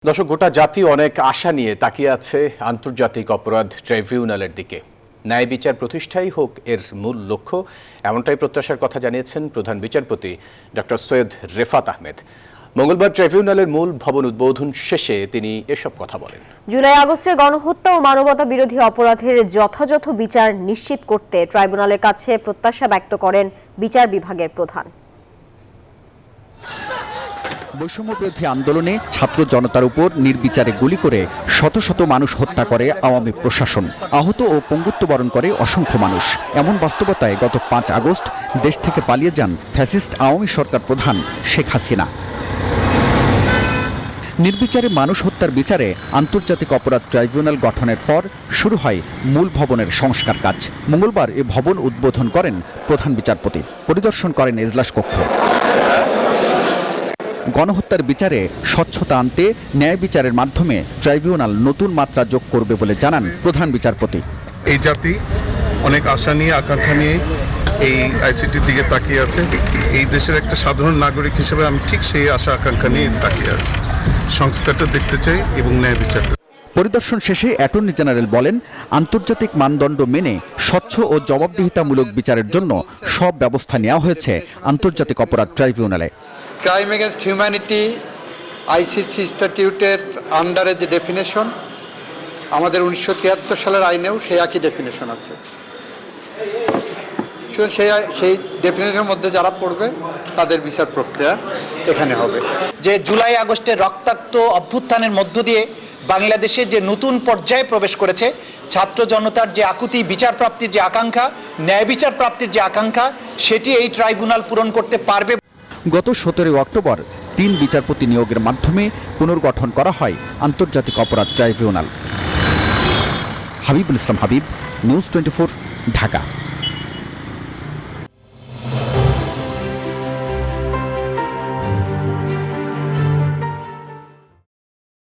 দর্শক, গোটা জাতি অনেক আশা নিয়ে তাকিয়ে আছে আন্তর্জাতিক অপরাধ ট্রাইব্যুনালের দিকে। ন্যায় বিচার প্রতিষ্ঠাই হোক এর মূল লক্ষ্য, এমনটাই প্রত্যাশার কথা জানিয়েছেন প্রধান বিচারপতি ডক্টর সৈয়দ রেফাত আহমেদ। মঙ্গলবার ট্রাইব্যুনালের মূল ভবন উদ্বোধন শেষে তিনি এসব কথা বলেন। জুলাই আগস্টের গণহত্যা ও মানবতা বিরোধী অপরাধের যথাযথ বিচার নিশ্চিত করতে ট্রাইব্যুনালের কাছে প্রত্যাশা ব্যক্ত করেন বিচার বিভাগের প্রধান। বৈষম্য বিরোধী আন্দোলনে ছাত্র জনতার উপর নির্বিচারে গুলি করে শত শত মানুষ হত্যা করে আওয়ামী প্রশাসন, আহত ও পঙ্গুত্ব বরণ করে অসংখ্য মানুষ। এমন বাস্তবতায় গত 5 আগস্ট দেশ থেকে পালিয়ে যান ফ্যাসিস্ট আওয়ামী সরকার প্রধান শেখ হাসিনা। নির্বিচারে মানুষ হত্যার বিচারে আন্তর্জাতিক অপরাধ ট্রাইব্যুনাল গঠনের পর শুরু হয় মূল ভবনের সংস্কার কাজ। মঙ্গলবার এ ভবন উদ্বোধন করেন প্রধান বিচারপতি, পরিদর্শন করেন এজলাস কক্ষ। গণহত্যার বিচারে স্বচ্ছতা আনতে ন্যায় বিচারের মাধ্যমে ট্রাইব্যুনাল নতুন মাত্রা যোগ করবে বলে জানান প্রধান বিচারপতি। এই জাতি অনেক আশা নিয়ে, আকাঙ্ক্ষা নিয়ে এই আইসিটির দিকে তাকিয়ে আছে। এই দেশের একটা সাধারণ নাগরিক হিসেবে আমি ঠিক সেই আশা আকাঙ্ক্ষা নিয়ে তাকিয়ে আছি। সংস্কারটা দেখতে চাই এবং ন্যায় বিচারটা। পরিদর্শন শেষে অ্যাটর্নি জেনারেল বলেন, আন্তর্জাতিক মানদণ্ড মেনে স্বচ্ছ ও জবাবদিহিতামূলক বিচারের জন্য সব ব্যবস্থা নেওয়া হয়েছে আন্তর্জাতিক অপরাধ ট্রাইব্যুনালে। ক্রাইম এগেনস্ট হিউম্যানিটি আইসিসি স্ট্যাটিউটের আন্ডারে যে ডেফিনেশন, আমাদের 1973 সালের আইনেও সেই একই ডেফিনেশন আছে। সেই ডেফিনেশনের মধ্যে যারা পড়বে তাদের বিচার প্রক্রিয়া এখানে হবে। যে জুলাই আগস্টের রক্তাক্ত অভ্যুত্থানের মধ্য দিয়ে বাংলাদেশে যে নতুন পর্যায়ে প্রবেশ করেছে, ছাত্র জনতার যে আকুতি বিচার প্রাপ্তির যে আকাঙ্ক্ষা, ন্যায় বিচার প্রাপ্তির যে আকাঙ্ক্ষা, সেটি এই ট্রাইব্যুনাল পূরণ করতে পারবে। গত 17 অক্টোবর 3 বিচারপতি নিয়োগের মাধ্যমে পুনর্গঠন করা হয় আন্তর্জাতিক অপরাধ ট্রাইব্যুনাল। হাবিবুল ইসলাম হাবিব, নিউজ 24, ঢাকা।